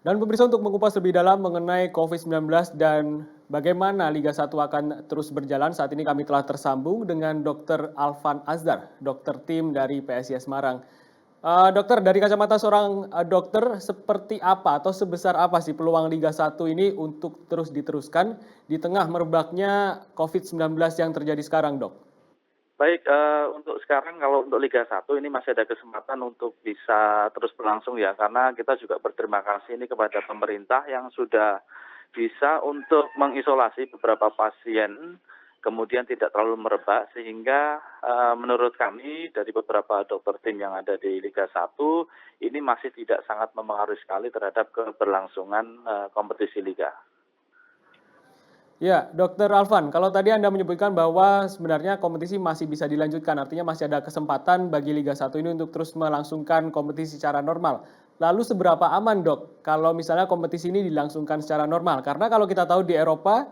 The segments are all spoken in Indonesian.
Dan pemirsa untuk mengupas lebih dalam mengenai COVID-19 dan bagaimana Liga 1 akan terus berjalan, saat ini kami telah tersambung dengan Dr. Alvan Azhar, dokter tim dari PSIS Semarang. Dokter, dari kacamata seorang dokter, seperti apa atau sebesar apa sih peluang Liga 1 ini untuk terus diteruskan di tengah merebaknya COVID-19 yang terjadi sekarang, Dok? Baik, untuk sekarang kalau untuk Liga 1 ini masih ada kesempatan untuk bisa terus berlangsung ya, karena kita juga berterima kasih ini kepada pemerintah yang sudah bisa untuk mengisolasi beberapa pasien, kemudian tidak terlalu merebak sehingga, menurut kami dari beberapa dokter tim yang ada di Liga 1 ini masih tidak sangat mempengaruhi sekali terhadap keberlangsungan, kompetisi liga. Ya, Dokter Alvan, kalau tadi Anda menyebutkan bahwa sebenarnya kompetisi masih bisa dilanjutkan, artinya masih ada kesempatan bagi Liga 1 ini untuk terus melangsungkan kompetisi secara normal. Lalu seberapa aman, Dok, kalau misalnya kompetisi ini dilangsungkan secara normal? Karena kalau kita tahu di Eropa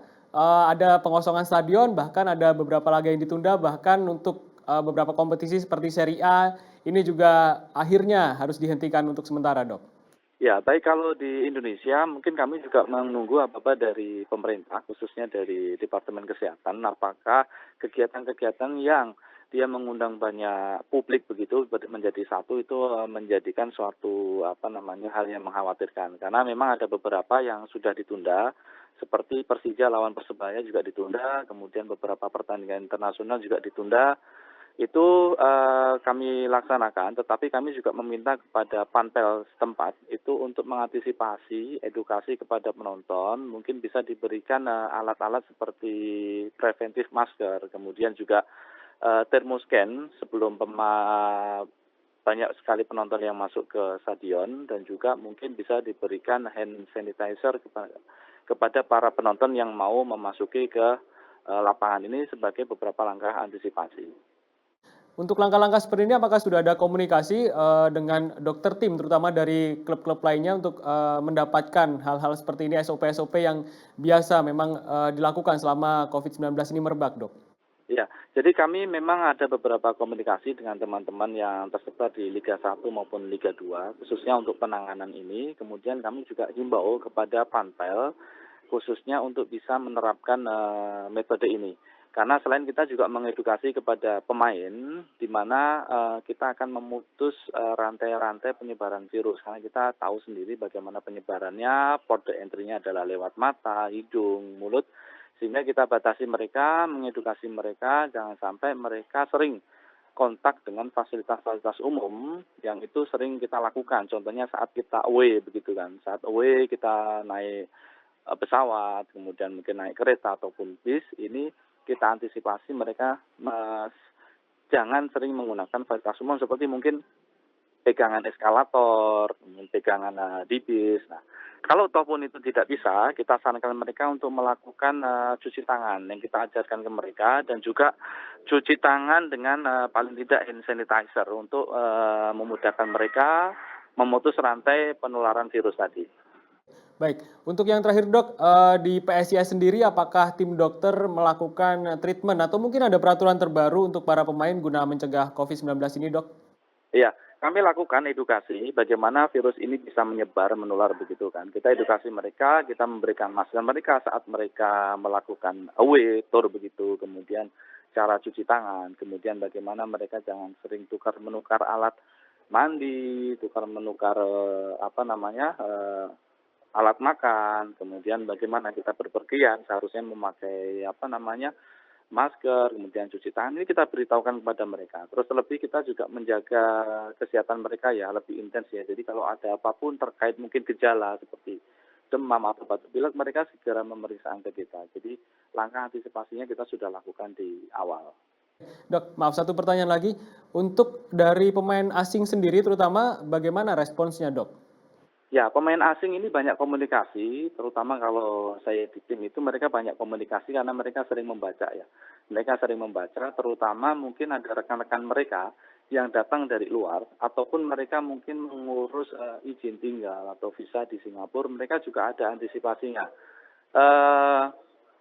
ada pengosongan stadion, bahkan ada beberapa laga yang ditunda, bahkan untuk beberapa kompetisi seperti Serie A ini juga akhirnya harus dihentikan untuk sementara, Dok. Ya, baik kalau di Indonesia mungkin kami juga menunggu apa-apa dari pemerintah, khususnya dari Departemen Kesehatan, apakah kegiatan-kegiatan yang dia mengundang banyak publik begitu menjadi satu itu menjadikan suatu apa namanya hal yang mengkhawatirkan. Karena memang ada beberapa yang sudah ditunda, seperti Persija lawan Persebaya juga ditunda, kemudian beberapa pertandingan internasional juga ditunda. Itu, kami laksanakan, tetapi kami juga meminta kepada panpel setempat itu untuk mengantisipasi edukasi kepada penonton, mungkin bisa diberikan, alat-alat seperti preventif masker, kemudian juga, thermoscan sebelum banyak sekali penonton yang masuk ke stadion dan juga mungkin bisa diberikan hand sanitizer kepada para penonton yang mau memasuki ke, lapangan ini sebagai beberapa langkah antisipasi. Untuk langkah-langkah seperti ini apakah sudah ada komunikasi, dengan dokter tim terutama dari klub-klub lainnya untuk, mendapatkan hal-hal seperti ini SOP-SOP yang biasa memang, dilakukan selama COVID-19 ini merebak, Dok? Ya, jadi kami memang ada beberapa komunikasi dengan teman-teman yang tersebar di Liga 1 maupun Liga 2, khususnya untuk penanganan ini. Kemudian kami juga himbau kepada panpel, khususnya untuk bisa menerapkan metode ini. Karena selain kita juga mengedukasi kepada pemain, di mana kita akan memutus rantai-rantai penyebaran virus. Karena kita tahu sendiri bagaimana penyebarannya, port entry-nya adalah lewat mata, hidung, mulut, sehingga kita batasi mereka, mengedukasi mereka, jangan sampai mereka sering kontak dengan fasilitas-fasilitas umum yang itu sering kita lakukan. Contohnya saat kita away begitu kan, saat away kita naik pesawat, kemudian mungkin naik kereta ataupun bis, ini kita antisipasi mereka jangan sering menggunakan fasilitas umum seperti mungkin pegangan eskalator, kemudian pegangan di bis. Nah, kalau ataupun itu tidak bisa, kita sarankan mereka untuk melakukan cuci tangan yang kita ajarkan ke mereka dan juga cuci tangan dengan paling tidak hand sanitizer untuk memudahkan mereka memutus rantai penularan virus tadi. Baik, untuk yang terakhir, Dok, di PSIS sendiri apakah tim dokter melakukan treatment atau mungkin ada peraturan terbaru untuk para pemain guna mencegah COVID-19 ini, Dok? Iya, kami lakukan edukasi bagaimana virus ini bisa menyebar, menular begitu kan. Kita edukasi mereka, kita memberikan masker mereka saat mereka melakukan away tour begitu, kemudian cara cuci tangan, kemudian bagaimana mereka jangan sering menukar alat mandi, menukar apa namanya alat makan, kemudian bagaimana kita berpergian seharusnya memakai apa namanya masker, kemudian cuci tangan, ini kita beritahukan kepada mereka. Terus terlebih kita juga menjaga kesehatan mereka ya lebih intens ya. Jadi kalau ada apapun terkait mungkin gejala seperti demam atau batuk pilek, mereka segera memeriksa ke kita. Jadi langkah antisipasinya kita sudah lakukan di awal. Dok, maaf satu pertanyaan lagi, untuk dari pemain asing sendiri terutama bagaimana responsnya, Dok? Ya, pemain asing ini banyak komunikasi, terutama kalau saya di tim itu mereka banyak komunikasi karena mereka sering membaca ya. Mereka sering membaca, terutama mungkin ada rekan-rekan mereka yang datang dari luar, ataupun mereka mungkin mengurus izin tinggal atau visa di Singapura, mereka juga ada antisipasinya. Eh,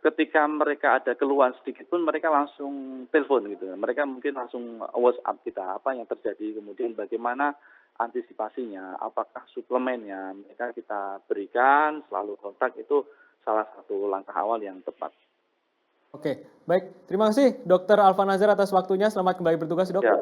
Ketika mereka ada keluhan sedikit pun mereka langsung telepon gitu. Mereka mungkin langsung WhatsApp kita apa yang terjadi, kemudian bagaimana antisipasinya, apakah suplemennya, mereka kita berikan, selalu kontak, itu salah satu langkah awal yang tepat. Oke, baik. Terima kasih Dokter Alfa Nazar atas waktunya. Selamat kembali bertugas, Dok. Ya.